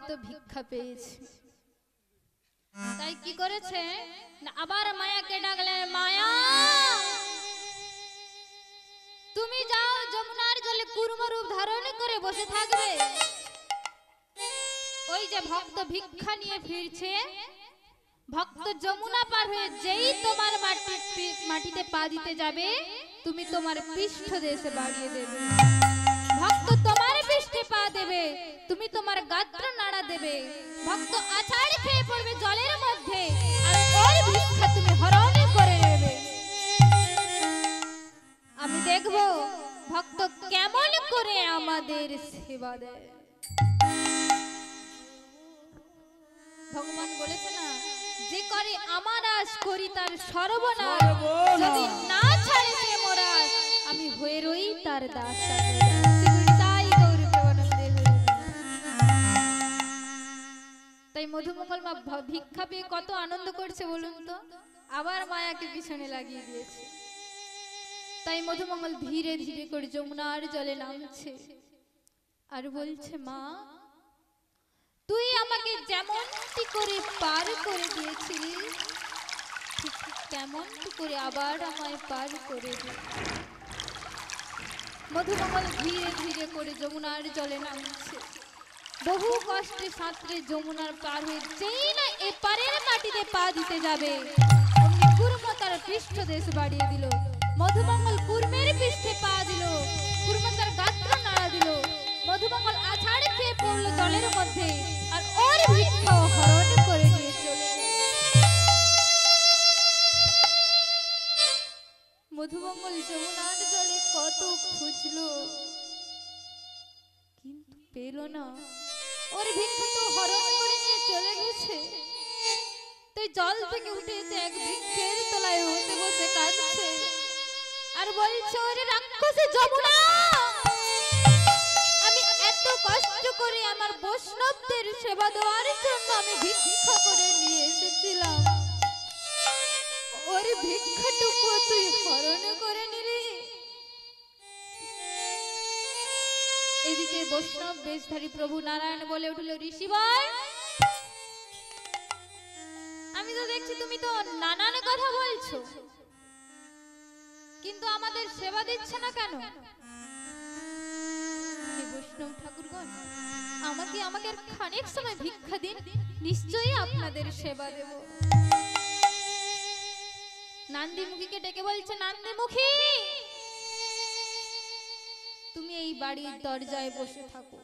ভক্ত ভিক্ষা পেয়েছে, তাই কি করেছে না আবার মায়াকে ডাকলেন, মায়া তুমি যাও যমুনার জলে কুর্ম রূপ ধারণ করে বসে থাকবে। ওই যে ভক্ত ভিক্ষা নিয়ে ফিরছে, ভক্ত যমুনা পার হয়ে যেই তোমার মাটিতে পা দিতে যাবে, তুমি তোমার পৃষ্ঠ দেশে বাড়িয়ে দেবে। ভক্ত তোমার পৃষ্ঠে পা দেবে, তুমি তোমার গাত্র নাড়া দেবে। ভক্ত আছাড় খেয়ে পড়বে জলের মধ্যে, আর ওর ভিক্ষা তুমি হরণ করে নেবে। আমি দেখব ভক্ত কেমন করে আমাদের সেবা দেয়। ভগবান বলেছে না, যে করে আমার আশ করি তার সর্বনাশ, যদি না ছাড়ে সে মোরাস, আমি হয়ে রই তার দাস। তাই মধুমঙ্গল মা ভিক্ষা পেয়ে কত আনন্দ করছে বলুন তো, আবার মায়াকে পিছনে লাগিয়ে দিয়েছে। তাই মধুমঙ্গল ধীরে ধীরে করে যমুনার জলে নামছে আর বলছে, মা তুই আমাকে যেমনটি করে পার করে দিয়েছিলি, ঠিক তেমনটি করে আবার আমায় পার করে দে। মধুমঙ্গল ধীরে ধীরে করে যমুনার জলে নামছে, বহু কষ্টে সাঁতরে যমুনার পার হয়ে যেই না এপারের মাটিতে পা দিতে যাবে, অমনি কুর্ম তার পৃষ্ঠ দেশ বাড়িয়ে দিল। মধুমঙ্গল কুর্মের পৃষ্ঠে পা দিল, কুর্ম তার গাত্র নাড়া দিল। মধুমঙ্গল আছাড় খেয়ে পড়ল জলের মধ্যে, আর ওর ভিক্ষা হরণ করে নিয়ে চলে গেল। মধুমঙ্গল যমুনার জলে কত খুঁজলো, কিন্তু পেল না। ওর ভিক্ষা তো হরণ করে নিয়ে চলে গেছে। তুই জল থেকে উঠে এসে এক বৃক্ষের তলায় বসে বসে কাঁদছে আর বলছে, ওরে রাক্ষসী যমুনা, আমি এত কষ্ট করে আমার বৈষ্ণবদের সেবা দেওয়ার জন্য আমি ভিক্ষা করে নিয়ে এসেছিলাম, ওর ভিক্ষাটুকু তুই হরণ করে নিলি। এদিকে বৈষ্ণব বেশধারী প্রভু নারায়ণ বলে উঠল, ঋষিবর, আমি তো দেখছি তুমি তো নানান কথা বলছো, কিন্তু আমাদের সেবা দিচ্ছে না কেন? বৈষ্ণব ঠাকুরগণ, আমাকে খানিক সময় ভিক্ষা দিন, নিশ্চয়ই আপনাদের সেবা দেব। নান্দিমুখীকে ডেকে বলছে, নান্দিমুখী, তুমি এই বাড়ির দরজায় বসে থাকো।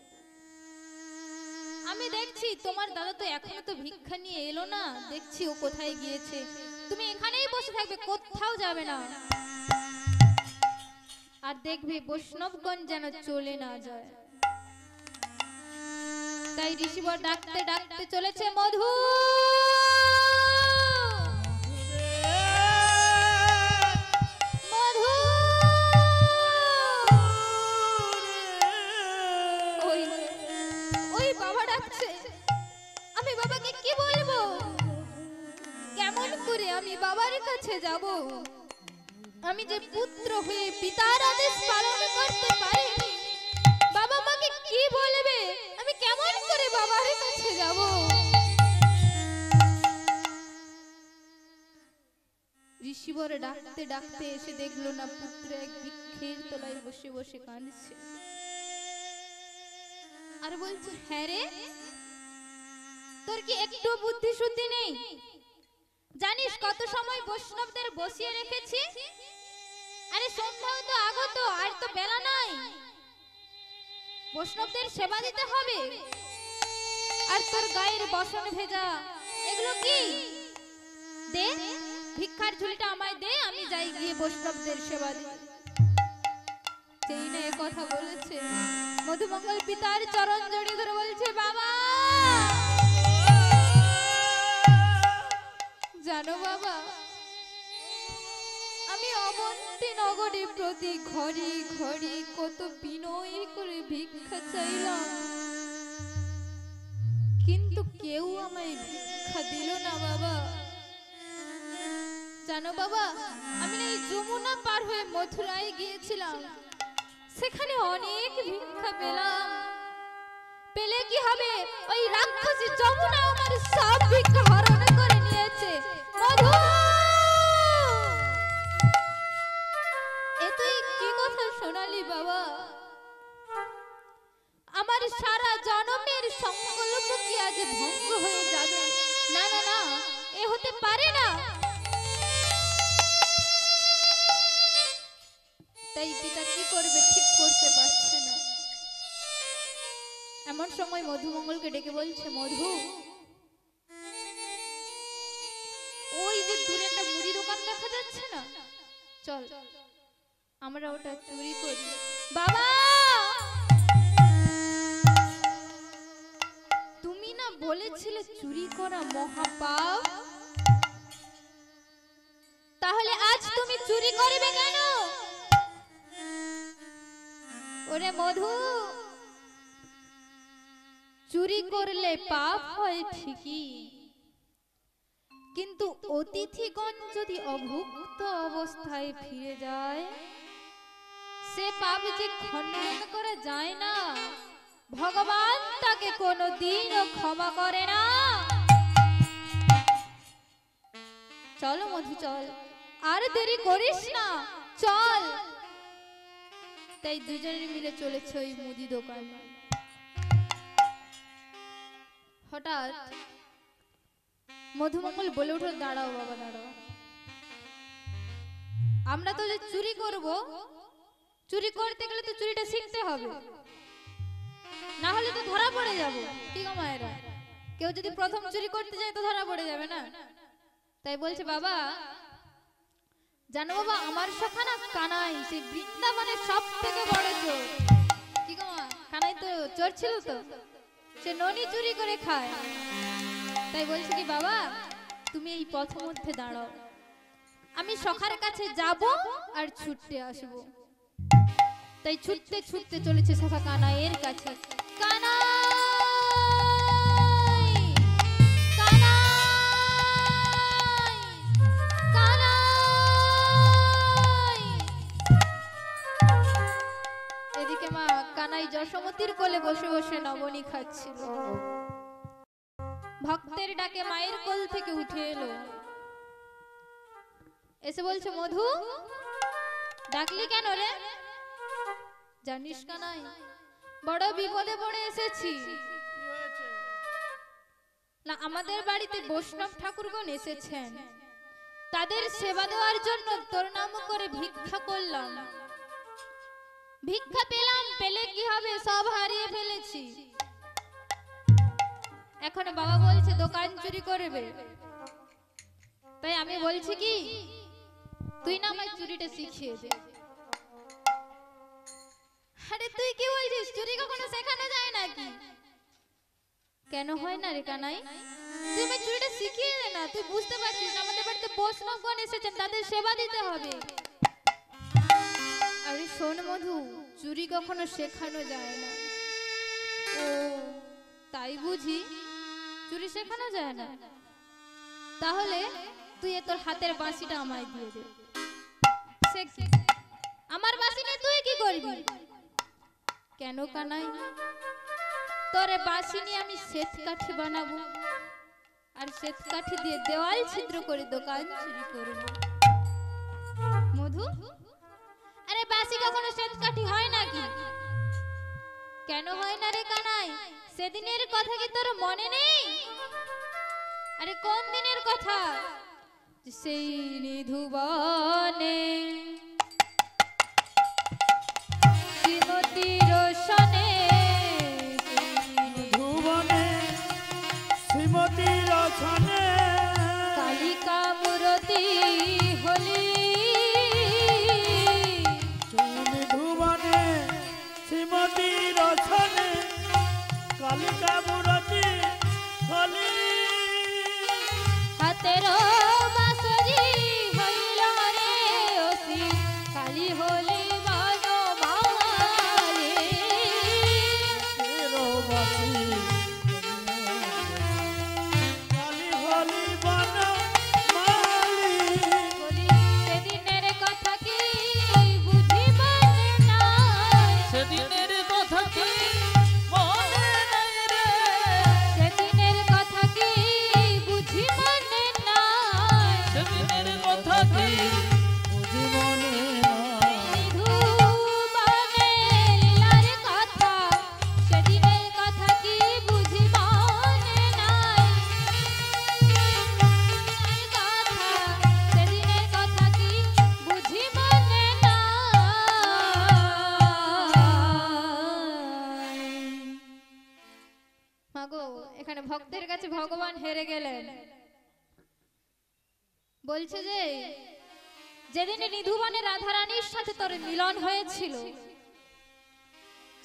আমি দেখছি তোমার দাদা তো এখনো তো ভিক্ষা নিয়ে এলো না, দেখছি ও কোথায় গিয়েছে। তুমি এখানেই বসে থাকবে, কোথাও যাবে না। আর দেখবে বৈষ্ণবগণ যেন চলে না যায়। তাই ঋষিবর ডাকতে ডাকতে চলেছে, মধু মধু। ওই বাবা ডাকছে, আমি বাবাকে কি বলবো? কেমন করে আমি বাবার কাছে যাব? আমি যে পুত্র হয়ে পিতার আদেশ পালন করতে পারিনি, বাবা মাকে কি বলবে? আমি কেমন করে বাবার কাছে যাব? ঋষিবর ডাকতে ডাকতে এসে দেখলো না পুত্র এক বৃক্ষের তলায় বসে বসে কাঁদছে আর বলছে, হ্যাঁ রে, তোর কি একটু বুদ্ধি শুদ্ধি নেই? জানিস কত সময় বৈষ্ণবদের বসিয়ে রেখেছি? আরে সন্ধ্যাও তো আগত, আর তো বেলা নাই, বৈষ্ণবদের সেবা দিতে হবে। আর তোর গায়ের বসন ভেজা, এগুলো কি? দে, ভিক্ষার ঝুলিটা আমায় দে, আমি যাই গিয়ে বৈষ্ণবদের সেবা দিই। যেই না কথা বলেছে, মধুমঙ্গল পিতার চরণ জড়িয়ে ধরে বলছে, বাবা জানো বাবা, আমি অবন্তী নগরে প্রতি ঘরে ঘরে কত বিনয় করে ভিক্ষা চাইলাম, কিন্তু কেউ আমায় ভিক্ষা দিল না বাবা। জানো বাবা, আমি এই যমুনা পার হয়ে মথুরায় গিয়েছিলাম, সেখানে অনেক ভিক্ষা পেলাম, পেলে কি হবে, ওই রাক্ষসী যমুনা আমার সব ভিক্ষা হরণ করে নিয়েছে। মধু, এ তুই কি কথা শোনালি বাবা? আমার সারা জন্মের সংকল্প কি আজ ভঙ্গ হয়ে যাবে? না না না, এ হতে পারে না। তাই পিতা কি করবে ঠিক করতে পারছে না। এমন সময় মধুমঙ্গলকে ডেকে বলছে, মধু, ওই যে দূরে একটা মুদি দোকান দেখা যাচ্ছে না, চল আমরা ওটা চুরি করি। বাবা, তুমি না বলেছিলে চুরি করা মহাপাপ, তাহলে আজ তুমি চুরি করবে কেন? ওরে মধু, চুরি করলে পাপ হয় ঠিকই, কিন্তু অতিথিগণ যদি অভুক্ত অবস্থায় ফিরে যায়, সে পাপ যে খণ্ডন করা যায় না। ভগবান তাকে কোনোদিনও ক্ষমা করে না। চলো মধু চল, আর দেরি করিস না, চল। তাই দুজনে মিলে চলেছে ওই মুদি দোকানে। হঠাৎ মধুমঙ্গল বলে উঠল, দাঁড়াও বাবা দাঁড়াও, আমরা তো যে চুরি করব, চুরি করতে গেলে তো চুরিটা শিখতে হবে, না হলে তো ধরা পড়ে যাব। কি গো মায়েরা, কেউ যদি প্রথম চুরি করতে যায় তো ধরা পড়ে যাবে না। তাই বলছে, বাবা জানো বাবা, আমার সখা না কানাই, সে বৃন্দাবনের সব থেকে বড় চোর। কি গো মা, কানাই তো চোর ছিল, তো সে ননি চুরি করে খায়। তাই বলছে কি, বাবা তুমি এই পথ মধ্যে দাঁড়াও, আমি সখার কাছে যাব আর ছুটতে আসব। তাই ছুটতে ছুটতে চলেছে সখা কানাইয়ের কাছে। কানাই, কানাই, কানাই। এদিকে মা কানাই যশোমতির কোলে বসে বসে নবনী খাচ্ছিল। ভক্তের ডাকে মায়ের কোল থেকে উঠে এলো, এসে বলছে, মধু ডাকলি কেন রে? জানিস কানাই, বড় বিপদে পড়ে এসেছি। না, আমাদের বাড়িতে বৈষ্ণব ঠাকুরগণ এসেছেন, তাদের সেবা দেওয়ার জন্য তোর নাম করে ভিক্ষা করলাম। ভিক্ষা পেলাম, পেলে কি হবে, সব হারিয়ে ফেলেছি। এখন বাবা বলছে দোকান চুরি করবে, তাই আমি বলছি কি, তুই না আমায় চুরিটা শিখিয়ে দে। আরে তুই কি বলছিস, চুরি কখনো শেখানো যায় নাকি? কেন হয় না রে কানাই, তুই আমায় চুরিটা শিখিয়ে দে না। তুই বুঝতে পারছিস না, আমাদের বাড়িতে বৈষ্ণবগণ এসেছেন, তাদের সেবা দিতে হবে। আরে শোন মধু, চুরি কখনো শেখানো যায় না। ও তাই বুঝি, চুরি শেখানো যায় না? তাহলে তুই তোর হাতের বাঁশিটা আমায় দিয়ে দে। আমার বাঁশি নিয়ে তুই কি করবি? কেন কানাই, তোর বাঁশি নিয়ে আমি শ্বেত কাঠি বানাবো, আর শ্বেত কাঠি দিয়ে দেওয়াল ছিদ্র করে দোকান চুরি করব। মধু, আরে বাঁশি কখনো শ্বেত কাঠি হয় নাকি? কেন হয় না রে কানাই, সেদিনের কথা কি তোর মনে নেই? আরে কোন দিনের কথা? সেই নিধুবনে শ্রীমতীর সনে, নিধুবনে শ্রীমতীর সনে কালিকা মূরতি হলি। নিধুবনে শ্রীমতীর সনে কালিকা মূরতি হলি। হাতের বাঁশরি হইল রে ভক্তের কাছে ভগবান হেরে গেলেন। বলছে যে যেদিন নিধুবনে রাধারানীর সাথে তোর মিলন হয়েছিল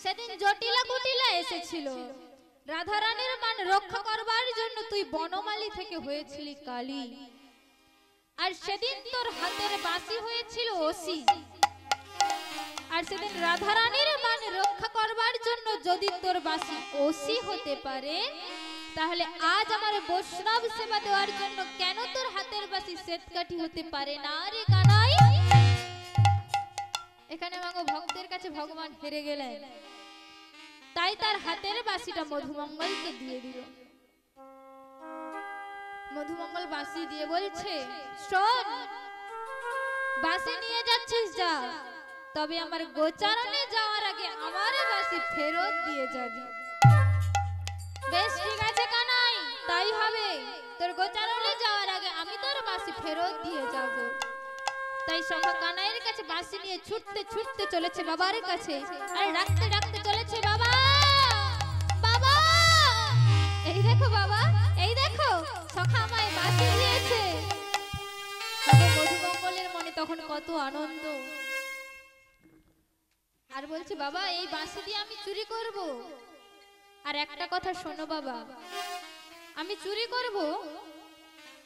সেদিন জটিলা কুটিলা এসেছিল, রাধারানীর মান রক্ষা করবার জন্য তুই বনমালী থেকে হয়েছিলি কালী, আর সেদিন তোর হাতের বাঁশি হয়েছিল ওসি। আর সেদিন রাধারানীর মান রক্ষা করবার জন্য যদি তোর বাঁশি ওসি হতে পারে, তাহলে আজ আমার বৈষ্ণব সেবা দেওয়ার জন্য কেন তোর হাতের বাঁশি শ্বেতকাঠি হতে পারে না রে কানাই? এখানে মাগো ভক্তের কাছে ভগবান হেরে গেলেন, তাই তার হাতের বাঁশিটা মধুমঙ্গলকে দিয়ে দিল। মধুমঙ্গল বাঁশি দিয়ে বলছে, শোন, বাঁশি নিয়ে যাচ্ছিস যা, তবে আমার গোচারণে যাওয়ার আগে আমার বাঁশি ফেরত দিয়ে যাবি। বেশ ঠিক আছে কানাই, তাই হবে, তোর গোচারণে যাওয়ার আগে আমি তোর বাঁশি ফেরত দিয়ে যাব। তাই সভা কানাইয়ের কাছে বাঁশি নিয়ে ছুটতে ছুটতে চলেছে বাবার কাছে, আর ডাকতে ডাকতে চলেছে, বাবা বাবা, এই দেখো বাবা, এই দেখো সখা আমায় বাঁশি দিয়েছে। মধুমঙ্গলের মনে তখন কত আনন্দ, আর বলছে, বাবা এই বাঁশি দিয়ে আমি চুরি করব। আর একটা কথা শোনো বাবা, আমি চুরি করব,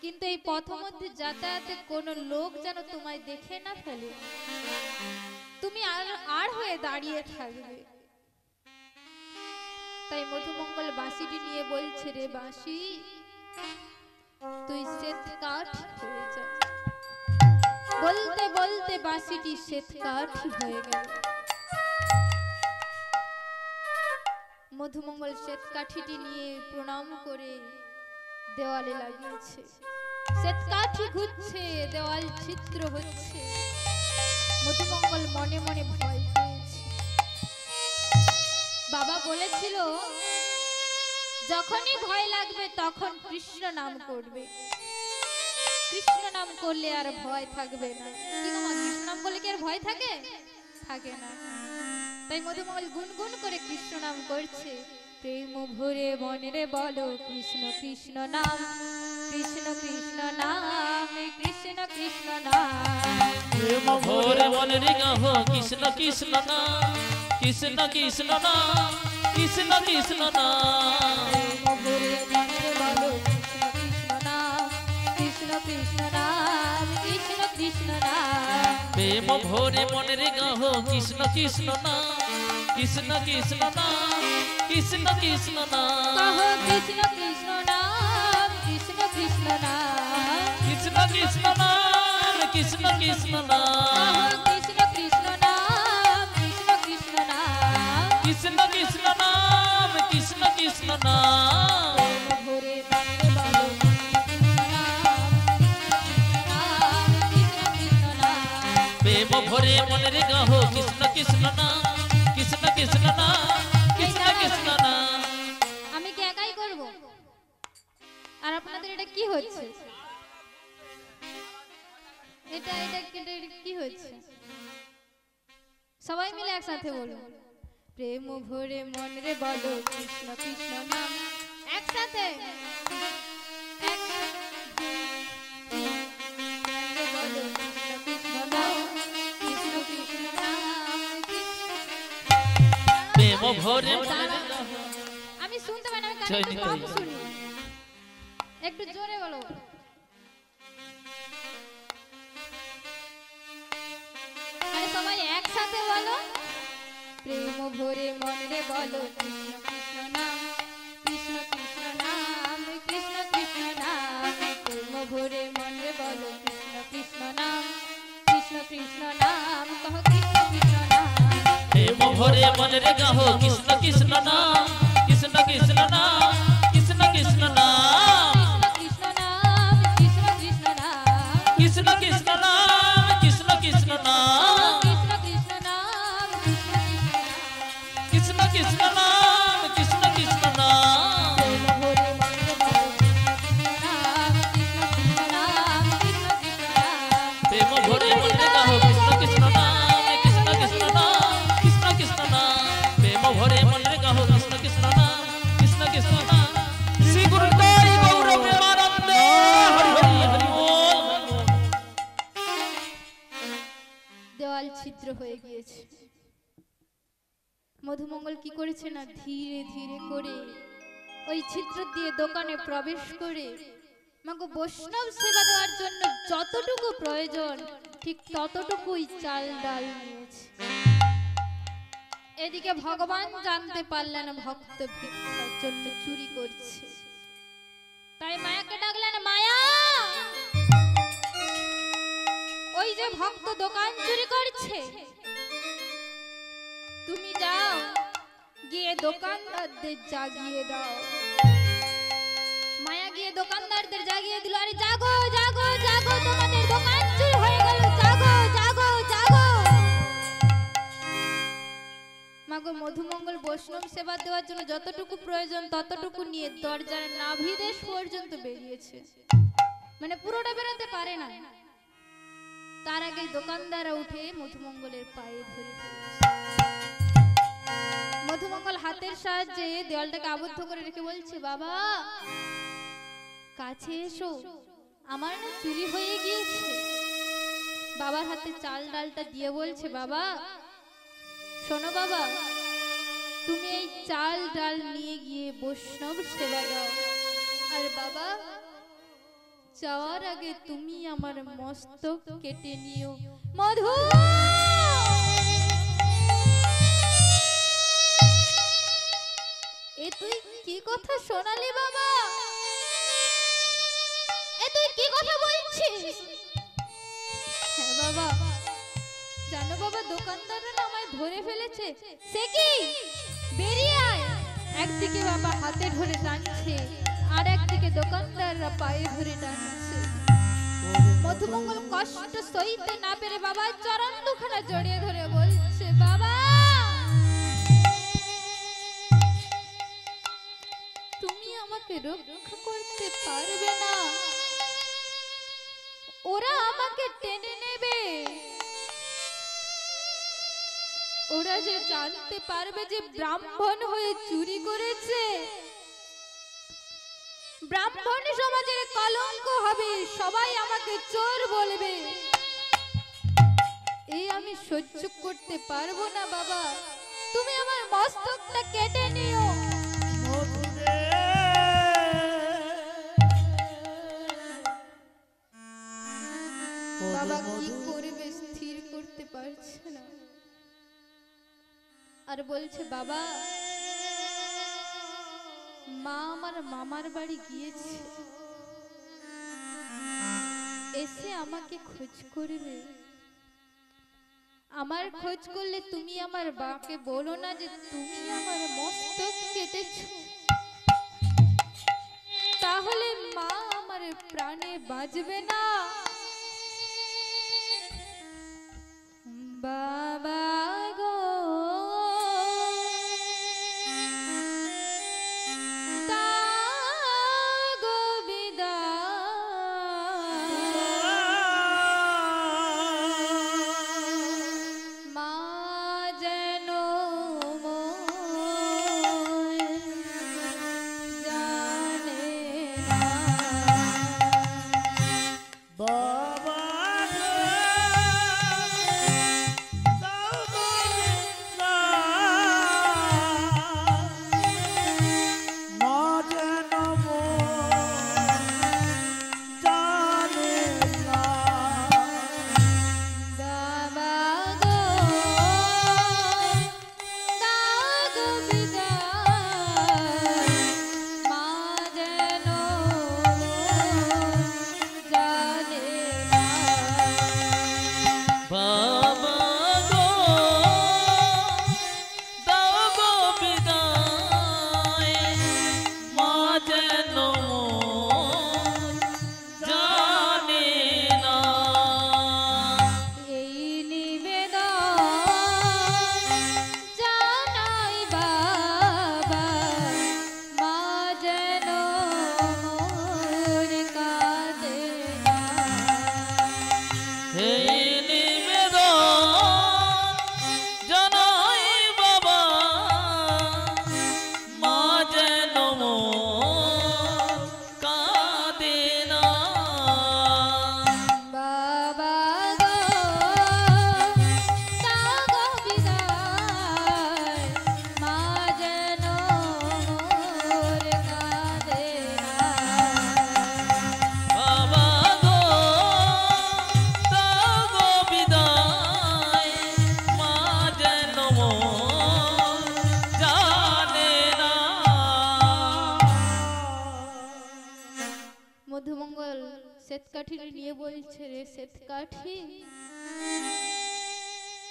কিন্তু এই পথ মধ্যে যাতায়াতে কোন লোক যেন তোমায় দেখে না ফেলে, তুমি আর হয়ে দাঁড়িয়ে থাকবে। তাই মধুমঙ্গল বাঁশিটি নিয়ে বলছে, রে বাঁশি তুই শ্বেতকাঠি হয়ে যা। বলতে বলতে বাঁশিটি শ্বেতকাঠি হয়ে গেল। মধুমঙ্গল শ্বেতকাঠিটি নিয়ে প্রণাম করে দেওয়ালে লাগিয়েছে। শ্বেতকাঠি ঘুরছে, দেওয়াল চিত্র হচ্ছে। মধুমঙ্গল মনে মনে ভয় পেয়েছে। বাবা বলেছিল যখনই ভয় লাগবে তখন কৃষ্ণ নাম করবে, কৃষ্ণ নাম করলে আর ভয় থাকবে না। কি গো মা, কৃষ্ণ নাম করলে কি আর ভয় থাকে? থাকে না। তাই মধুমঙ্গল গুনগুন করে কৃষ্ণ নাম করছে। প্রেম ভরে মনে বলো কৃষ্ণ কৃষ্ণ নাম, কৃষ্ণ কৃষ্ণ নাম, কৃষ্ণ কৃষ্ণ নাম। প্রেম ভরে মনে গাহো কৃষ্ণ কৃষ্ণ নাম, কৃষ্ণ কৃষ্ণ নাম, কৃষ্ণ কৃষ্ণ নাম। প্রেম ভরে মনে বলো কৃষ্ণ কৃষ্ণ নাম, কৃষ্ণ কৃষ্ণ নাম, কৃষ্ণ কৃষ্ণ নাম। প্রেম ভরে মনে গাহো কৃষ্ণ কৃষ্ণ নাম, কৃষ্ণ কৃষ্ণ নাম, কৃষ্ণ কৃষ্ণ নাম, কৃষ্ণ কৃষ্ণ নাম, কৃষ্ণ কৃষ্ণ নাম। প্রেম ভরে মনে বলো কৃষ্ণ কৃষ্ণ নাম, কৃষ্ণ কৃষ্ণ নাম, প্রেম ভরে মনে গাহো কৃষ্ণ কৃষ্ণ নাম, কৃষ্ণ কৃষ্ণ নাম। আমি কি একাই করব? আর আপনাদের এটা কি হচ্ছে? এটা এটা কি হচ্ছে? সবাই মিলে একসাথে বলুন। প্রেম ভরে মনে বলো কৃষ্ণ কৃষ্ণ নাম, একসাথে প্রেম ভরে মনে গাহো। আমি শুনতে পাই না, আমি কানে কম শুনি, একটু জোরে বলো। আরে সবাই একসাথে বলো। প্রেম ভরে মনে বলো কৃষ্ণ কৃষ্ণ নাম, কৃষ্ণ কৃষ্ণ নাম, কৃষ্ণ কৃষ্ণ নাম। প্রেম ভরে মনে বলো কৃষ্ণ কৃষ্ণ নাম, কৃষ্ণ কৃষ্ণ নাম, কহ কৃষ্ণ কৃষ্ণ নাম। প্রেম ভরে মনে গাহো কৃষ্ণ কৃষ্ণ নাম, কৃষ্ণ কৃষ্ণ নাম, কৃষ্ণ কৃষ্ণ নাম। কৃষ্ণ নাম, কৃষ্ণ কৃষ্ণ নাম, কৃষ্ণ কৃষ্ণ নাম, কৃষ্ণ কৃষ্ণ নাম, কৃষ্ণ কৃষ্ণ নাম, কৃষ্ণ কৃষ্ণ নাম, প্রেম ভরে মনে বলো কৃষ্ণ কৃষ্ণ নাম, কৃষ্ণ কৃষ্ণ নাম, প্রেম ভরে মনে গাহো কৃষ্ণ কৃষ্ণ নাম, কৃষ্ণ কৃষ্ণ নাম, কৃষ্ণ কৃষ্ণ নাম। প্রেম ভরে মনে গাহো কৃষ্ণ কৃষ্ণ দেওয়াল ছিদ্র হয়ে গিয়েছে। মধুমঙ্গল কি করেছে না, ধীরে ধীরে করে ওই ছিদ্র দিয়ে দোকানে প্রবেশ করে মাগো বৈষ্ণব সেবা দেওয়ার জন্য যতটুকু প্রয়োজন ঠিক ততটুকুই চাল ডাল নিয়েছে। এদিকে ভগবান জানতে পারলেন ভক্ত ভিক্ষার জন্য চুরি করছে, তাই মায়াকে ডাকলেন, মায়া ওই যে ভক্ত দোকান চুরি করছে, তুমি যাও গিয়ে দোকানদারদের জাগিয়ে দাও। মায়া গিয়ে দোকানদারদের জাগিয়ে দিল, আরে জাগো জাগো জাগো, তোমাদের দোকান চুরি হয়ে গেল, জাগো জাগো জাগো। মাগো মধুমঙ্গল বৈষ্ণব সেবা দেওয়ার জন্য যতটুকু প্রয়োজন ততটুকু নিয়ে দরজার নাভিদেশ পর্যন্ত বেরিয়েছে, মানে পুরোটা বেরোতে পারে না। তার আগে দোকানদাররা উঠে মধুমঙ্গলের পায়ে ধরে ফেলেছে। মধুমঙ্গল হাতের সাহায্যে দেওয়ালটাকে আবদ্ধ করে রেখে বলছে, বাবা কাছে এসো, আমার না চুরি হয়ে গিয়েছে। বাবার হাতে চাল ডালটা দিয়ে বলছে, বাবা শোনো বাবা, তুমি এই চাল ডাল নিয়ে গিয়ে বৈষ্ণব সেবা দাও, আর বাবা যাওয়ার আগে তুমি আমার মস্তক কেটে নিও। মধু এ তুই কি কথা শোনালি বাবা, এ তুই কি কথা বলছিস? হ্যাঁ বাবা, জানো বাবা দোকানদাররা আমায় ধরে ফেলেছে। সে কি, বেরিয়ে আয়। একদিকে বাবা হাতে ধরে টানছে, আর একদিকে দোকানদাররা পায়ে ধরে টানছে। মধুমঙ্গল কষ্ট সইতে না পেরে বাবার চরণ দুখানা জড়িয়ে ধরে বলছে, বাবা তুমি আমাকে রক্ষা করতে পারবে না, ওরা আমাকে টেনে নেবে, ওরা যে জানতে পারবে যে ব্রাহ্মণ হয়ে চুরি করেছে, ব্রাহ্মণ সমাজের কলঙ্ক হবে, সবাই আমাকে চোর বলবে, এই আমি সহ্য করতে পারবো না বাবা, তুমি আমার মস্তকটা কেটে নিও। বাবা কি করবে স্থির করতে পারছে না, আর বলছে, বাবা মা আমার মামার বাড়ি গিয়েছে, এসে আমাকে খোঁজ করবে, আমার খোঁজ করলে তুমি আমার বাকে বলো না যে তুমি আমার মস্তক কেটেছো, তাহলে মা আমার প্রাণে বাঁচবে না। বাবা গো শ্বেতকাঠি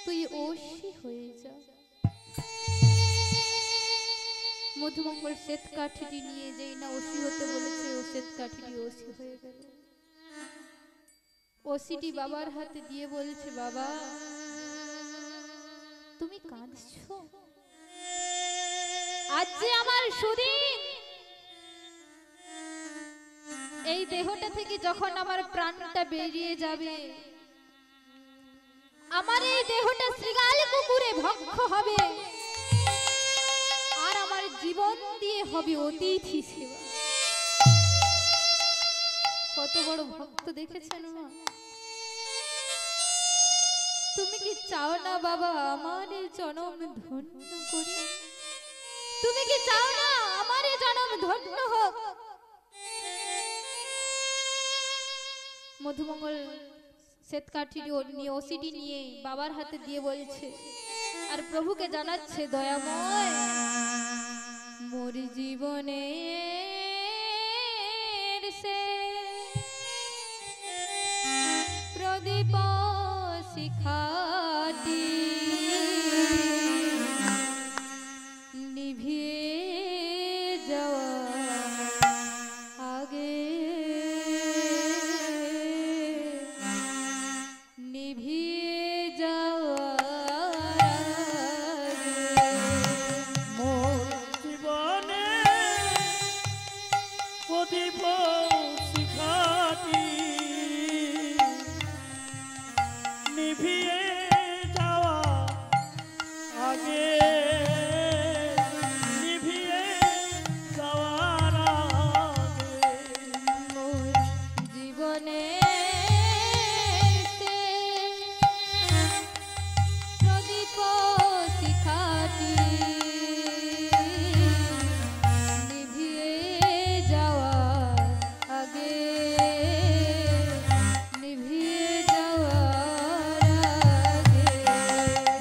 তুই ওষি হয়ে যা। মধুমঙ্গল শ্বেতকাঠিটি নিয়ে যেই না ওষি হতে বলেছে, ও শ্বেতকাঠিটি ওষি হয়ে গেল। ওষিটি বাবার হাতে দিয়ে বলছে, বাবা তুমি কাঁদছো? আজ যে আমার সুদিন, এই দেহটা থেকে যখন আমার প্রাণটা বেরিয়ে যাবে, আমার এই দেহটা শৃগাল কুকুরে ভক্ষ হবে, আর আমার জীবন দিয়ে হবে অতিথি সেবা। কত বড় ভক্ত দেখেছেন মা? তুমি কি চাও না বাবা আমার এই জনম ধন্য করি? তুমি কি চাও না আমার এই জনম ধন্য হোক? মধুমঙ্গল শ্বেতকাঠি নিয়ে ওষিটি নিয়ে বাবার হাতে দিয়ে বলছে, আর প্রভুকে জানাচ্ছে, দয়াময় মোর জীবনে সে প্রদীপ শিখাটি নিভিয়ে যাওয়া আগে, নিভিয়ে যাওয়া মোর জীবনে প্রদীপ শিখাটি নিভিয়ে যাওয়া আগে, নিভিয়ে যাওয়ার আগে মোর জীবনে সে প্রদীপ শিখাটি নিভিয়ে যাওয়ার আগে, নিভিয়ে যাওয়ার আগে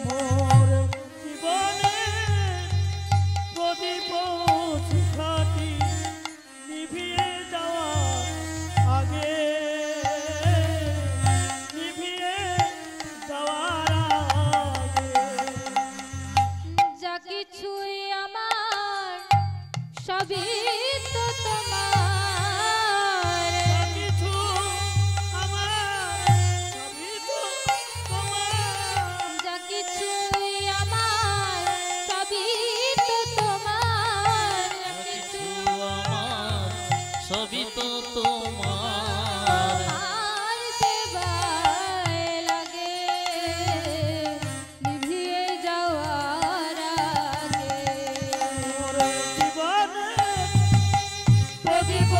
মোর জীবনে প্রদীপ শিখাটি নিভিয়ে যাওয়ার আগে, নিভিয়ে যাওয়ার আগে যা কিছুই আমার সবই তো তোমার, কিছু আমার সবই তো তোমার, যা কিছুই আমার সবই তো তোমার, কিছু আমার সবই তো তোমার, আর সেবায় লাগে নিভিয়ে যাওয়ার আগে। মোর জীবনে প্রদীপ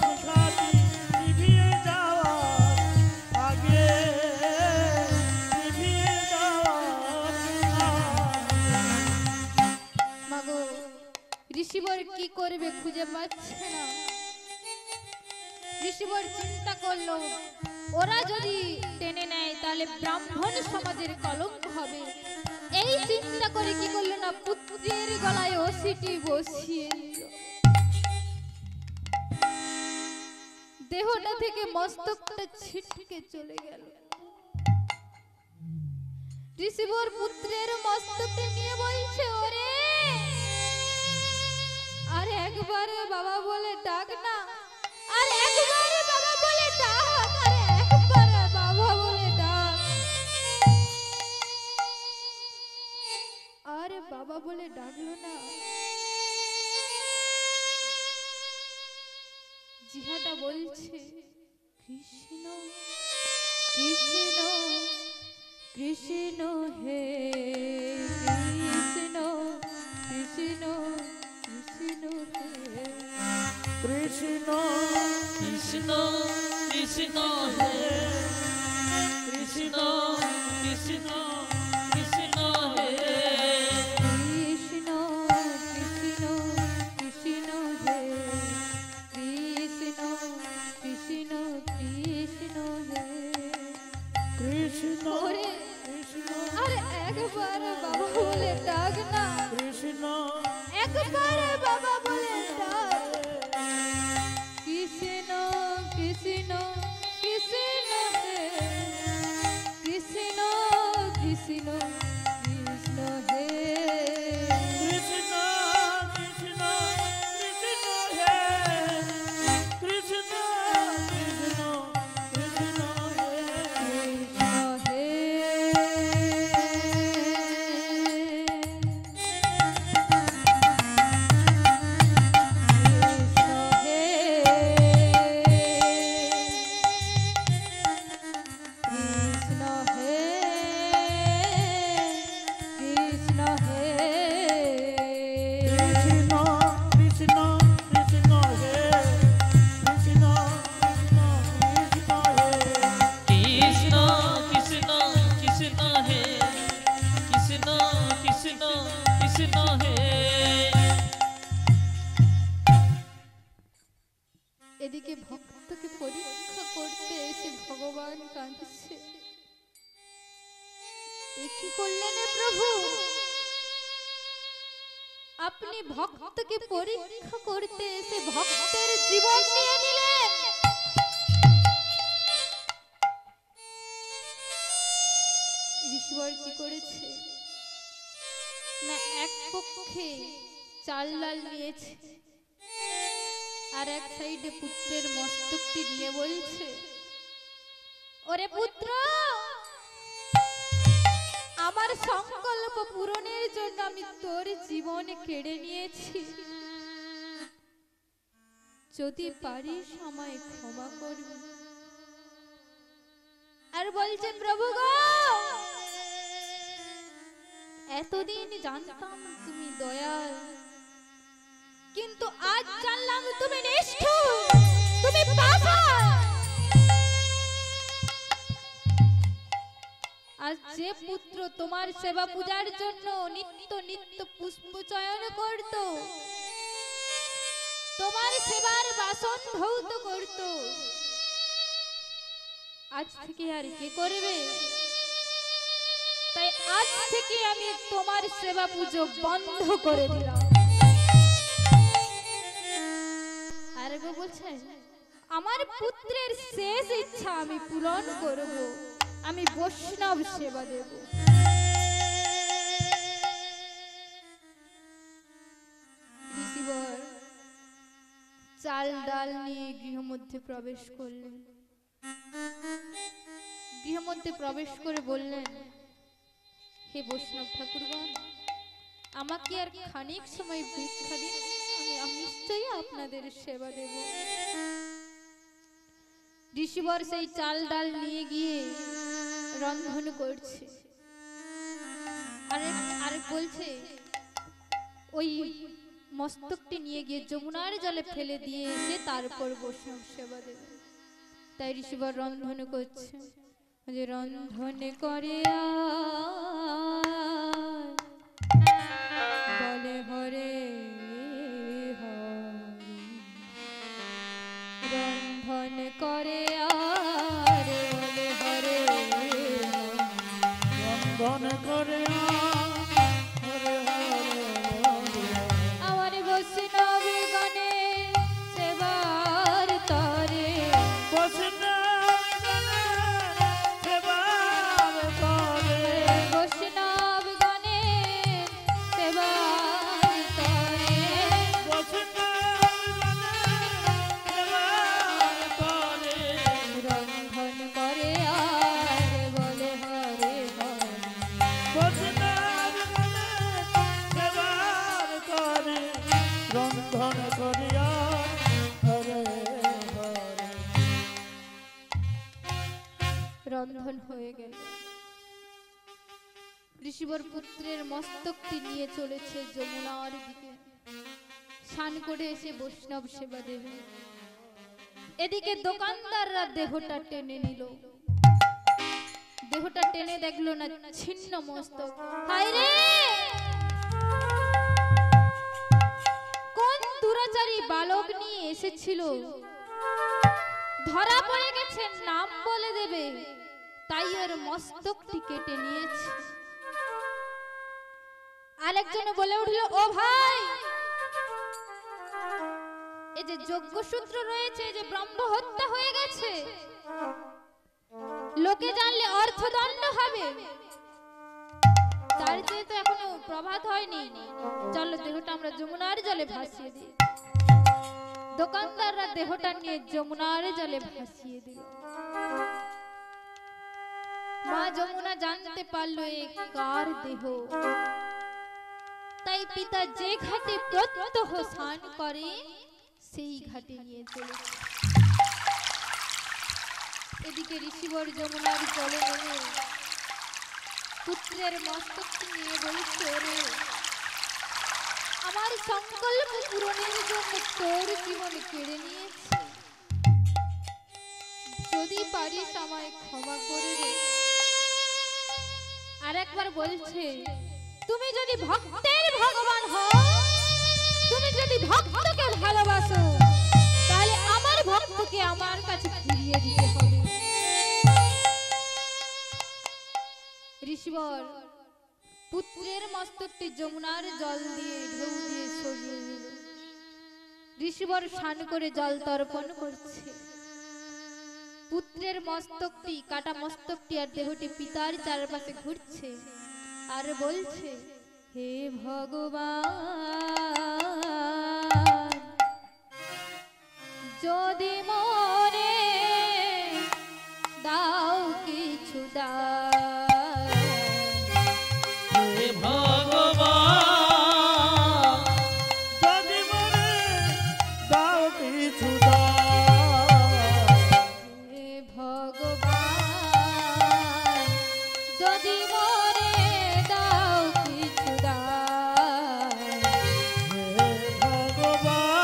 শিখাটি নিভিয়ে যাওয়ার আগে, নিভিয়ে যাওয়ার আগে মাগো ঋষিবর কি করবে খুঁজে পাচ্ছে না। ঋষিবর চিন্তা করলো, ওরা যদি টেনে নেয় তাহলে ব্রাহ্মণ সমাজের কলঙ্ক হবে। এই চিন্তা করে কি করলো না, পুত্রের গলায় ওষিটি বসিয়ে দিল। দেহটা থেকে মস্তকটা ছিটকে চলে গেল। ঋষিবর পুত্রের মস্তকটা নিয়ে বলছে, ওরে আর একবার বাবা বলে ডাক না, আর একবার বাবা বলে ডাক, আর একবার বাবা বলে ডাক। আর বাবা বলে ডাকলো না। জিহাটা বলছে, কৃষ্ণ কৃষ্ণ কৃষ্ণ হে কৃষ্ণ কৃষ্ণ কৃষ্ণ হে কৃষ্ণ কৃষ্ণ কৃষ্ণ হে কৃষ্ণ কৃষ্ণ কৃষ্ণ হে কৃষ্ণ কৃষ্ণ কৃষ্ণ হে কৃষ্ণ কৃষ্ণ কৃষ্ণ হে কৃষ্ণ ওরে কৃষ্ণ আর একবার বাবা বলে ডাক না, কৃষ্ণ একবার বাবা বলে ডাক। কৃষ্ণ কৃষ্ণ কৃষ্ণ হে এ কি করলেন এ প্রভু? আপনি ভক্তকে পরীক্ষা করতে এসে ভক্তের জীবন নিয়ে নিলেন। ঋষিবর কি করেছে না, এক পক্ষে চাল ডাল নিয়েছে আর এক সাইডে পুত্রের মস্তকটি নিয়ে বলছে, ওরে পুত্র, আমার সংকল্প পূরণের জন্য আমি তোর জীবন কেড়ে নিয়েছি, যদি পারিস আমায় ক্ষমা করবি। আর বলছে, প্রভু গো, এতদিন জানতাম তুমি দয়াল, কিন্তু আজ জানলাম তুমি নিষ্ঠুর, তুমি পাষাণ। আজ যে পুত্র তোমার সেবা পূজার জন্য নিত্য নিত্য পুষ্প চয়ন করত, তোমার সেবার বাসন ধৌত করত, আজ থেকে আর কে করবে? তাই আজ থেকে আমি তোমার সেবা পুজো বন্ধ করে দিলাম। আর বলছে, আমার পুত্রের শেষ ইচ্ছা আমি পূরণ করব, আমি বৈষ্ণব সেবা দেব। ঋষিবর চাল ডাল নিয়ে গৃহমধ্যে প্রবেশ করলেন। গৃহমধ্যে প্রবেশ করে বললেন, হে বৈষ্ণব ঠাকুরগণ, আমাকে আর খানিক সময় ভিক্ষা দিন, আমি নিশ্চয়ই আপনাদের সেবা দেব। ঋষিবর সেই চাল ডাল নিয়ে গিয়ে রন্ধন করছে, আর বলছে, ওই মস্তকটি নিয়ে গিয়ে যমুনার জলে ফেলে দিয়ে এসে তারপর বৈষ্ণব সেবা দেবে। তাই ঋষিবর রন্ধন করছে, যে রন্ধন করে বলে হরে রন্ধন করে বলে হরে রন্ধন করে আমার বৈষ্ণব গণে সেবার তরে বৈষ্ণব গণে সেবার তরে রন্ধন করে আর বলে হরে রন্ধন করিয়া হরে হরে। রন্ধন হয়ে গেল। ঋষিবর পুত্রের মস্তকটি নিয়ে চলেছে যমুনার দিকে, স্নান করে এসে বৈষ্ণব সেবা দেবে। এদিকে দোকানদাররা দেহটা টেনে নিল, দেহটা টেনে দেখলো না ছিন্ন মস্তক। হায় রে, কোন দুরাচারী বালক নিয়ে এসেছিল, ধরা পড়ে গেছে, নাম বলে দেবে, তাই ওর মস্তকটি কেটে নিয়েছে। আরেকজন বলে উঠল, ও ভাই, এই যে যজ্ঞসূত্র রয়েছে, যে ব্রহ্ম হত্যা হয়ে গেছে, লোকে জানলে অর্থদণ্ড হবে, তার চেয়ে তো এখনো প্রভাত হয়নি, চলো দেহটা আমরা যমুনার জলে ভাসিয়ে দিই। দোকানদাররা দেহটা নিয়ে যমুনার জলে ভাসিয়ে দিল। মা যমুনা জানতে পারলো এ কার দেহ, তাই পিতা যে ঘাটে প্রত্যহ স্নান করে সেই ঘাটে নিয়ে চলেছে। এদিকে ঋষিবর যমুনার জলে নেমে পুত্রের মস্তকটি নিয়ে বলছে, রে আমার সংকল্প পূরণের জন্য তোর জীবন কেড়ে নিয়েছে, যদি পারিস আমায় ক্ষমা করে দে। আর একবার বলছে, তুমি যদি ভক্তের ভগবান হও, তুমি যদি ভক্তকে ভালোবাসো, তাহলে আমার ভক্তকে আমার কাছে ফিরিয়ে দিতে হবে। ঋষিবর পুত্রের মস্তকটি যমুনার জল দিয়ে ঢেউ দিয়ে সরিয়ে দিল। ঋষিবর স্নান করে জল তর্পণ করছে। পুত্রের মস্তকটি, কাটা মস্তকটি আর দেহটি পিতার চারপাশে ঘুরছে আর বলছে, হে ভগবান, যদি মরে দাও কিছু দাও। হে ভগবান, যদি মরে দাও কিছু দাও। হে ভগবান, যদি মরে দাও কিছু দাও। হে ভগবান,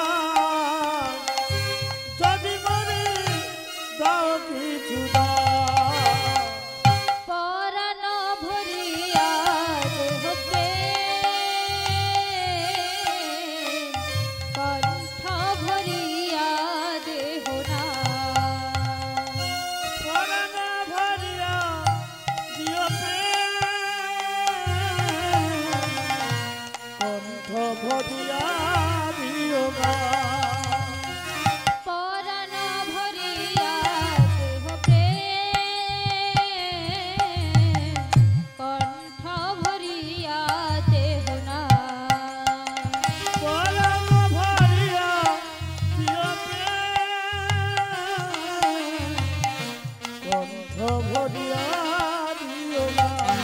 যদি মরে দাও কিছু দাও। পরাণ ভরিয়া দেহ প্রেম, কণ্ঠ ভরিয়া দেহ নাম। পরাণ ভরিয়া দিও প্রেম, কণ্ঠ ভরিয়া দিও গান। পরাণ ভরিয়া দেহ প্রেম, কণ্ঠ ভরিয়া দেহ নাম। পরাণ ভরিয়া দিও প্রেম, কণ্ঠ ভরিয়া দিও গান।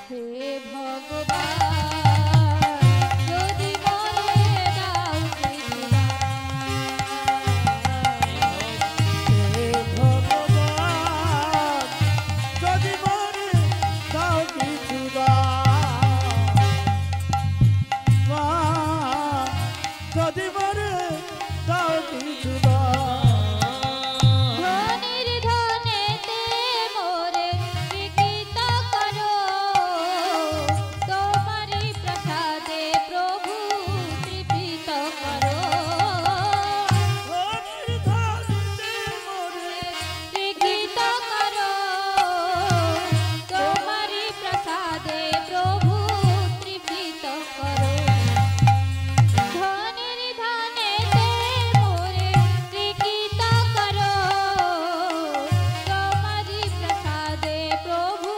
হে ভগবান, যদি মরে দাও কিছু দাও। হে ভগবান, যদি মরে দাও কিছু দাও। মা, যদি মরে দাও কিছু দাও। ধনির ধনেতে মোরে বিকিত করো, তোমারি প্রসাদে প্রভু তৃপ্ত করো। ধনির ধনিতে মোরে বিকিত করো, তোমারি প্রসাদে প্রভু তৃপ্ত করো। ধনির ধনেতে মোরে বিকিত করো, তোমারি প্রসাদে প্রভু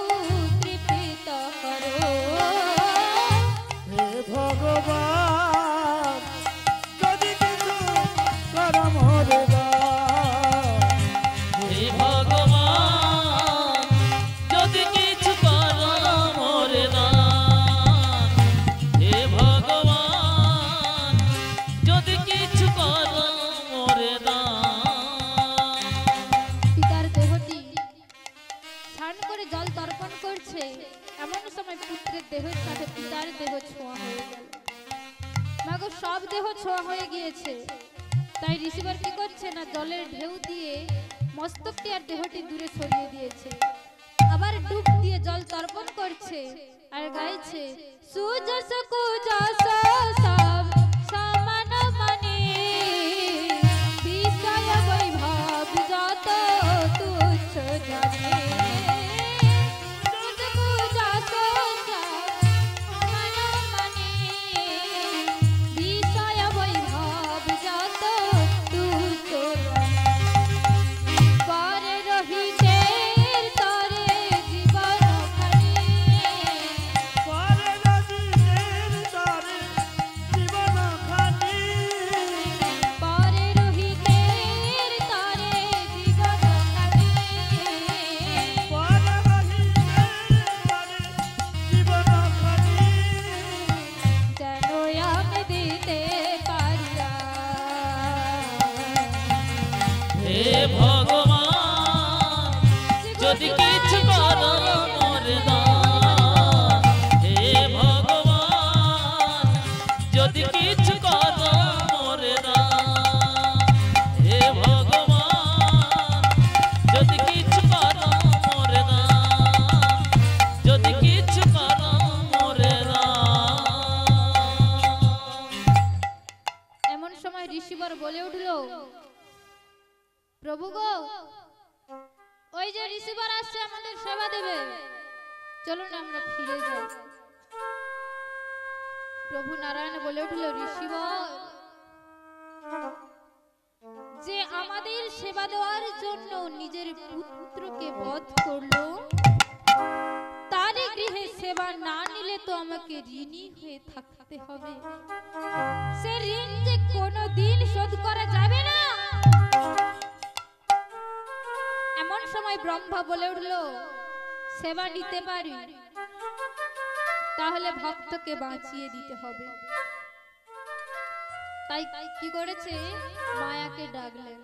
তৃপ্ত করো। হে ভগবান, যদি কিছু কর মোরে দাও। হে ভগবান, যদি কিছু করো মোরে দান। হে ভগবান, যদি কিছু করো মোরে দান। পিতার দেহটি স্নান করে জল তর্পণ করছে, এমন সময় পুত্রের দেহের সাথে পিতার দেহ ছোঁয়া হয়ে গেল। মাগো, সব দেহ ছোঁয়া হয়ে গিয়েছে। তাই ঋষিবর কি করছে না, জলের ঢেউ দিয়ে মস্তকটি আর দেহটি দূরে সরিয়ে দিয়েছে। আবার ডুব দিয়ে জল তর্পণ করছে আর গাইছে, সুযশ কুযশ সব সমান মানি, বিষয় বৈভব যত তুচ্ছ জানে। সুযশ কুযশ সব সমান মানি, বিষয় বৈভব যত তুচ্ছ জানে। পরে রহিতে তরে জীবন খানি, পরে নদীর তরে জীবন খানি। পরে রহিতে তরে জীবন খানি। পরে নদীর তরে জীবন খানি। যেন আমি দিতে পারিয়া। হে ভগবান, যদি কিছু করো মোরে দান। হে ভগবান, যদি কিছু করো মোরে দান। হে ভগবান, যদি কিছু করো মোরে দান। যদি কিছু করো মোরে দান। এমন সময় ঋষিবর বলে উঠল, প্রভু গো, ওই যে ঋষিবর আসছে আমাদের সেবা দেবে। চলুন আমরা ফিরে যাই। প্রভু নারায়ণ বলে উঠল, ঋষিবর, যে আমাদের সেবা দেওয়ার জন্য নিজের পুত্রকে বধ করলো, তার গৃহে সেবা না নিলে তো আমাকে ঋণী হয়ে থাকতে হবে। সে ঋণ যে কোনোদিন শোধ করা যাবে না। এমন সময় ব্রহ্মা বলে উঠল, সেবা নিতে পারি, তাহলে ভক্তকে বাঁচিয়ে দিতে হবে। তাই কি করেছে, মায়াকে ডাকলেন।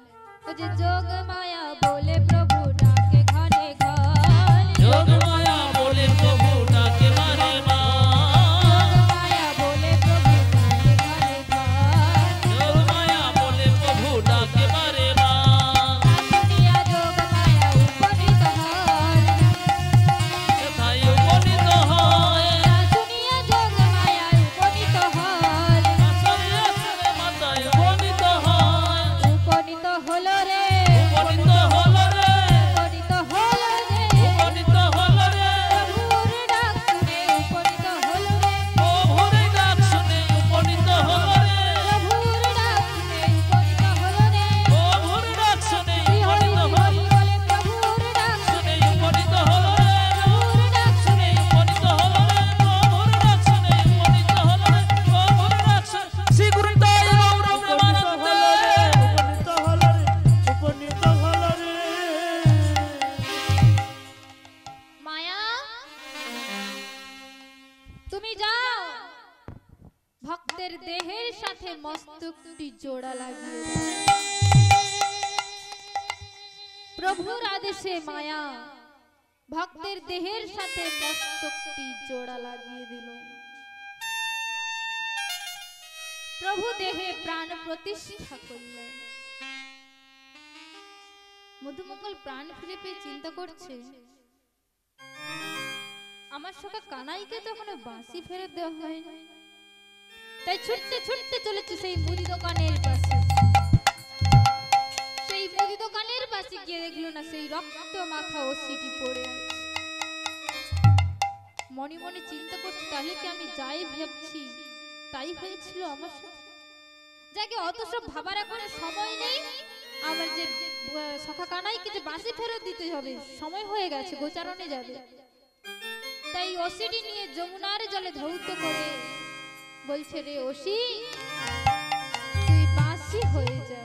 ও যে যোগ মায়া বলে প্রভু ডাকে ঘরে ঘর, যোগ মায়া বলে প্রভু ডাকে বারে যোগ মায়া বলে প্রভু ডাকে ঘরে ঘর, যোগ মায়া বলে প্রভু ডাকে বারে শুনিয়া যোগ মায়া উপনীত হয়, কোথায় উপনীত হয়, শুনিয়া যোগ মায়া উপনীত হয়, আসরে আসরে মাতায় উপনীত হয়, উপনীত হলো রে, উপনীত হলো রে, উপনীত হলো রে, উপনীত হলো রে, প্রভুর ডাক শুনে উপনীত হলো রে, প্রভুর ডাক শুনে উপনীত হলো রে, প্রভুর ডাক শুনে উপনীত হলো রে, প্রভুর ডাক শুনে শ্রী হরি উপনীত হলো, হরি বলে প্রভুর ডাক শুনে উপনীত হলো রে, প্রভুর ডাক শুনে উপনীত হলো রে, প্রভুর ডাক শুনে উপনীত হলো রে, প্রভুর ডাক শুনে শ্রী গুরু তাই গৌর প্রেমানন্দে। উপনীত হলো রে, উপনীত হলো রে। মায়া, তুমি যাও, ভক্তের দেহের সাথে মস্তকটি জোড়া লাগিয়ে দাও। প্রভুর আদেশে মায়া ভক্তের দেহের সাথে মস্তকটি জোড়া লাগিয়ে দিল। প্রভু দেহে প্রাণ প্রতিষ্ঠা করলেন। মধুমঙ্গল প্রাণ ফিরে পেয়ে চিন্তা করছে, আমার সখা কানাইকে তো এখনো বাঁশি ফেরত দেওয়া হয়নি। তাই ছুটতে ছুটতে চলেছে সেই মুদি দোকানের পাশে। সেই মুদি দোকানের পাশে গিয়ে দেখলো না সেই রক্ত মাখা ওসিটি পড়ে আছে। মনে মনে চিন্তা করছে, তাহলে কি আমি যাই ভাবছি তাই হয়েছিল আমার সাথে? যাকে অত সব ভাবার এখন সময় নেই। আমার যে সখা কানাইকে যে বাঁশি ফেরত দিতে হবে, সময় হয়ে গেছে, গোচারণে যাবে। তাই ওসিটি নিয়ে যমুনার জলে ধৌত করে বলছে, রে ওসি, তুই বাঁশি হয়ে যা।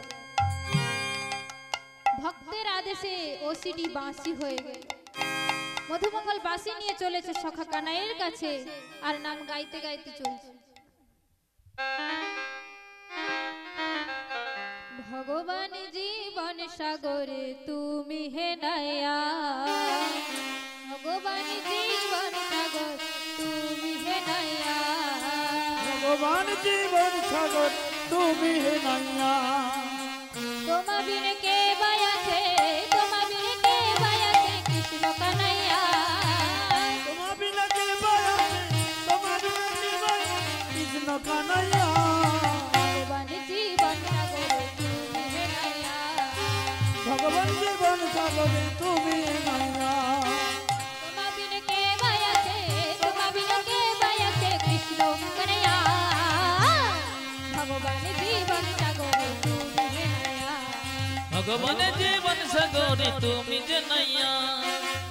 ভক্তের আদেশে ওসিটি বাঁশি হয়ে গেল। মধুমঙ্গল বাঁশি নিয়ে চলেছে সখা কানাইয়ের কাছে, আর নাম গাইতে গাইতে চলছে, ভগবান জীবন সাগরে তুমি হে নায়া, ভগবান জীবন সাগর তুমি হে নায়া, ভগবান জীবন সাগর তুমি হে নাইয়া। তোমা বিন কে বায়াছে, তোমা বিন কে বায়াছে কৃষ্ণ কানাইয়া, তোমা বিনা কে বায়াছে, তোমা বিনা কে বায়াছে কৃষ্ণ কানাইয়া। ভগবান জীবন সাগরে তুমি হে নায়া, ভগবান জীবন সাগরে তুমি হে নাইয়া। তোমা বিন কে বায়াছে, তোমা বিন কে বায়াছে কৃষ্ণ কানাইয়া, ভগবান জীবন সাগরে তুমি হে নায়া, ভগবান জীবন সাগরে তুমি যে নাইয়া,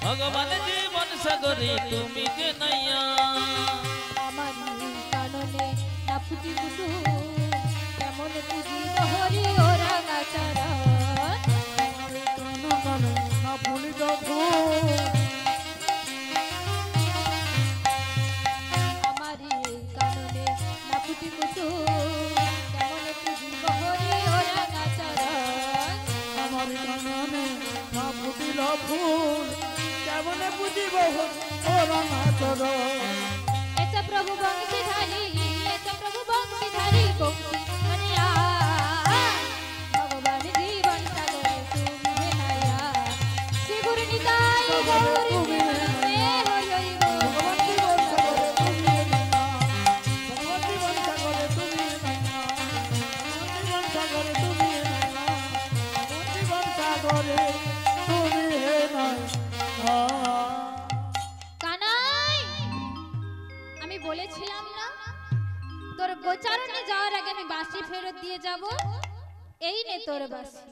ভগবান জীবন সাগরে তুমি যে নাইয়া, আমার কাননে না ফুটি কুসুম, কেমন পুজিব হরি ও রাগাচরণ, কান কান না ফুলিত ফুল। আমারি কাননে না ফুটি কুসুম, কেমন পুজিব হরি ও রাগাচরণ, আমার কাননে না ফুটিল ফুল, কেমনে বুঝিব ও রাঙাচরণ। এসে প্রভু বংশীধারী, এসে প্রভু বংশীধারী বংশী করিয়া, ভগবান জীবন সাগরে তুমি হে নায়া, শ্রী গুরু নিতাই গৌর প্রেমানন্দে হরি হরি বল। ভগবান জীবন সাগরে তুমি হে নাইয়া। ভগবান জীবন সাগরে তুমি হে নাইয়া। ভগবান জীবন সাগরে তুমি হে নাইয়া। ভগবান জীবন সাগরে তুমি হে নাইয়া। কানাই বলেছিলাম না তোর গোচারণে যাওয়ার আগে আমি বাঁশি ফেরত দিয়ে যাব। এই নে তোর বাঁশি।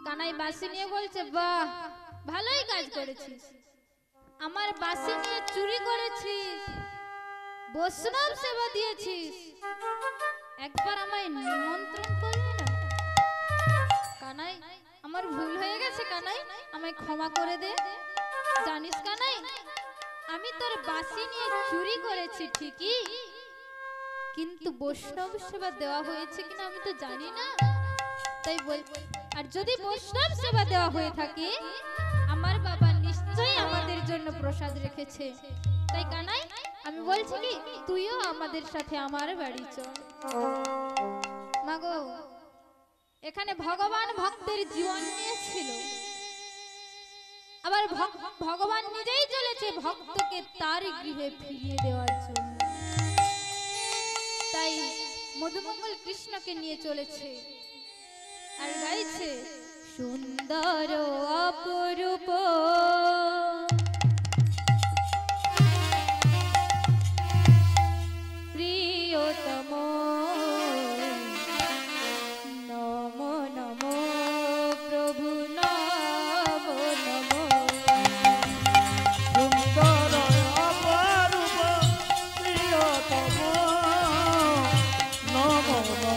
কানাই বাঁশি নিয়ে বলছে, বাহ ভালোই কাজ করেছিস, আমার বাঁশি নিয়ে চুরি করেছিস, বৈষ্ণব সেবা দিয়েছিস, একবার আমায় নিমন্ত্রণ করবি না? কানাই আমার ভুল হয়ে গেছে, কানাই আমায় ক্ষমা করে দে। জানিস কানাই, আমি তোর বাঁশি নিয়ে চুরি করেছি ঠিকই, কিন্তু বৈষ্ণব সেবা দেওয়া হয়েছে কিনা আমি তো জানি না, তাই বল। আর যদি বৈষ্ণব সেবা দেওয়া হয়ে থাকে, আমার বাবা নিশ্চয়ই আমাদের জন্য প্রসাদ রেখেছে। তাই কানাই আমি বলছি কি, তুইও আমাদের সাথে আমার বাড়ি চল। মাগো, এখানে ভগবান ভক্তের জীবন নিয়েছিল, আবার ভগবান নিজেই চলেছে ভক্তকে তার গৃহে ফিরিয়ে দেওয়ার জন্য। তাই মধুমঙ্গল কৃষ্ণকে নিয়ে চলেছে আর গাইছে, সুন্দর অপরূপ প্রিয়তম নম নম প্রভু নম নম। সুন্দর অপরূপ প্রিয়তম নম নম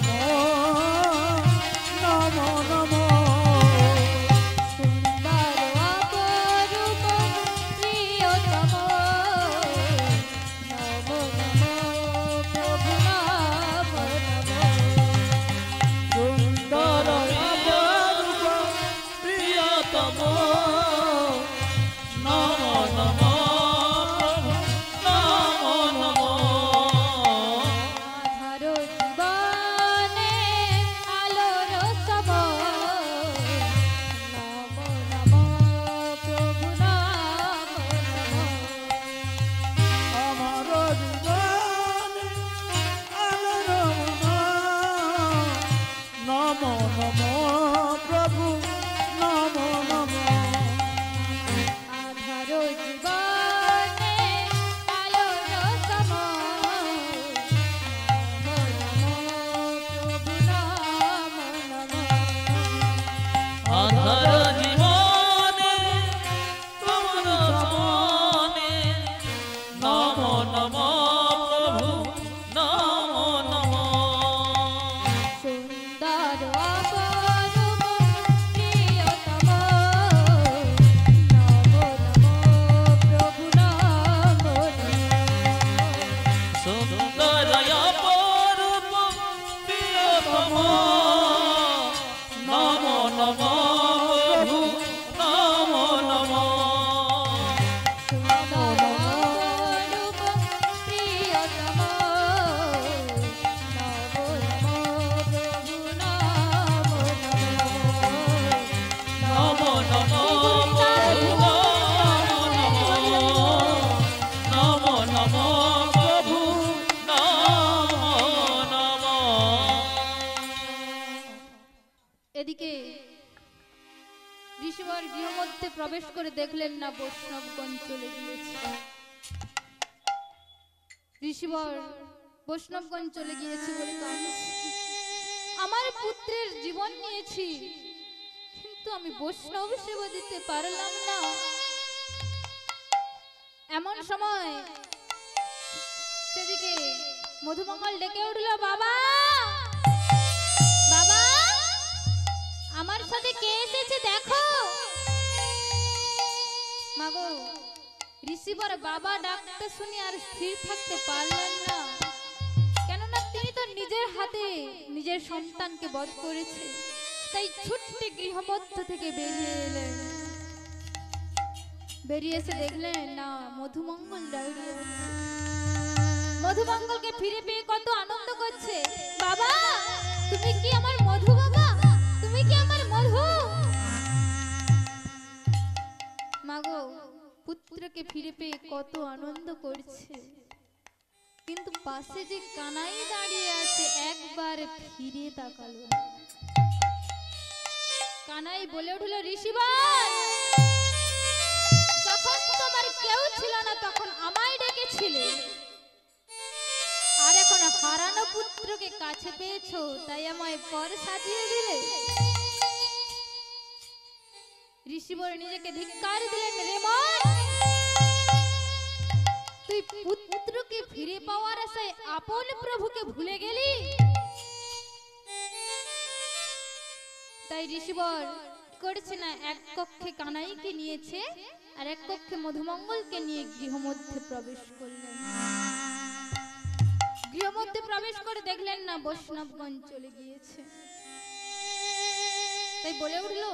নম নম। সুন্দর অপরূপ প্রিয়তম নম নম প্রভু নম নম। সুন্দর অপরূপ প্রিয়তম নম নম প্রভু নম নম। আধার জীবনে আলোর সব নম নম প্রভু নম নম। আমার জীবনে আলোর নম নম প্রভু নম নম। আধার জীবনে আলোর সম নম নম প্রভু নম নম। আধার জীবনে তোমার সনে নম নম প্রভু নম নম। সুন্দর অপরূপ প্রিয়তম নম নম প্রভু নম নম। সুন্দর অপরূপ প্রিয়তম নম নম প্রভু নম নম। সুন্দর অপরূপ প্রিয়তম নম নম প্রভু নম নম। নম নম প্রভু নম নম। নম নম প্রভু নম নম। এদিকে ঋষিবর গৃহমধ্যে প্রবেশ করে দেখলেন না বৈষ্ণবগণ চলে গিয়েছে। ঋষিবর বৈষ্ণবগণ চলে গিয়েছে বলে কাঁদছে। আমার পুত্রের জীবন নিয়েছি, কিন্তু আমি বৈষ্ণব সেবা দিতে পারলাম না। এমন সময় সেদিকে মধুমঙ্গল ডেকে উঠল, বাবা বাবা, আমার সাথে কে এসেছে দেখো। মাগো, ঋষিবর বাবা ডাকতে শুনে আর স্থির থাকতে পারলেন না, কেননা তিনি তো নিজের হাতে নিজের সন্তানকে বধ করেছে। তাই ছুট্টে গৃহমধ্য থেকে বেরিয়ে এলেন। বেরিয়ে এসে দেখলেন না মধুমঙ্গল দাঁড়িয়ে আছে। মধুমঙ্গলকে ফিরে পেয়ে কত আনন্দ করছে। বাবা, তুমি কি আমার মধু? বাবা, তুমি কি আমার মধু? মাগো, পুত্রকে ফিরে পেয়ে কত আনন্দ করছে, কিন্তু পাশে যে কানাই দাঁড়িয়ে আছে একবার ফিরে তাকালো না। কানাই বলে উঠল, ঋষিবর, যখন তোমার কেউ ছিল না তখন আমায় দিয়েছিলে, আর এখন হারানো পুত্রকে কাছে পেয়েছো তাই আমায় পর সাজিয়ে দিলে। ঋষিবর নিজেকে ধিক্কার দিলেন, রে মন, তুই পুত্রকে ফিরে পাওয়ার আশায় আপন প্রভুকে ভুলে গেলি। তাই ঋষিবর করেছে না, এক কক্ষে কানাইকে নিয়েছে আর এক কক্ষে মধুমঙ্গলকে নিয়ে গৃহমধ্যে প্রবেশ করলেন। গৃহমধ্যে প্রবেশ করে দেখলেন না বৈষ্ণবগণ চলে গিয়েছে। তাই বলে উঠল,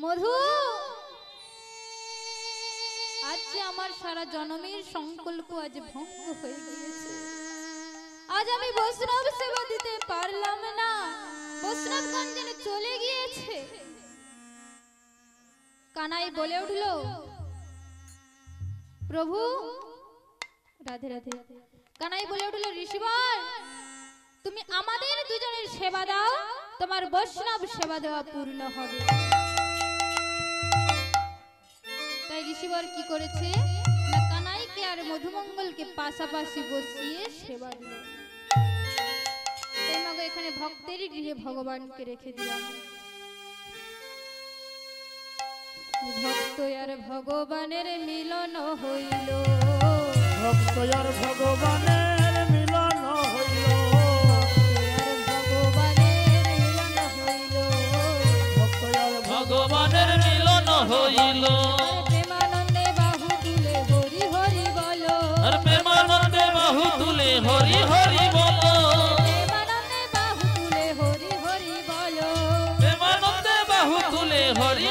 মধু, আজ যে আমার সারা জন্মের সংকল্প আজ ভঙ্গ হয়ে গিয়েছে। আজ আমি বৈষ্ণব সেবা দিতে পারলাম না, বৈষ্ণবগণ যেন চলে গিয়েছে। কানাই বলে উঠল, প্রভু, রাধে রাধে। কানাই বলে উঠল, ঋষিবর, তুমি আমাদের দুজনের সেবা দাও, তোমার বৈষ্ণব সেবা দেওয়া পূর্ণ হবে। তাই ঋষিবর কি করেছে না, কানাইকে আর মধুমঙ্গলকে পাশাপাশি বসিয়ে সেবা দিল। তাই মাগো এখানে ভক্তেরই গৃহে ভগবানকে রেখে দিলাম। ভক্ত আর ভগবানের মিলন হইল, ভক্ত আর ভগবানের মিলন হইল, ভগবানের মিলন হইল, ভক্ত আর ভগবানের মিলন হইল। প্রেমানন্দে বাহু তুলে হরি হরি বলো, আর প্রেমানন্দে বাহু তুলে হরি হরি বলো, প্রেমানন্দে বাহু তুলে হরি হরি বলো, প্রেমানন্দে বাহু তুলে হরি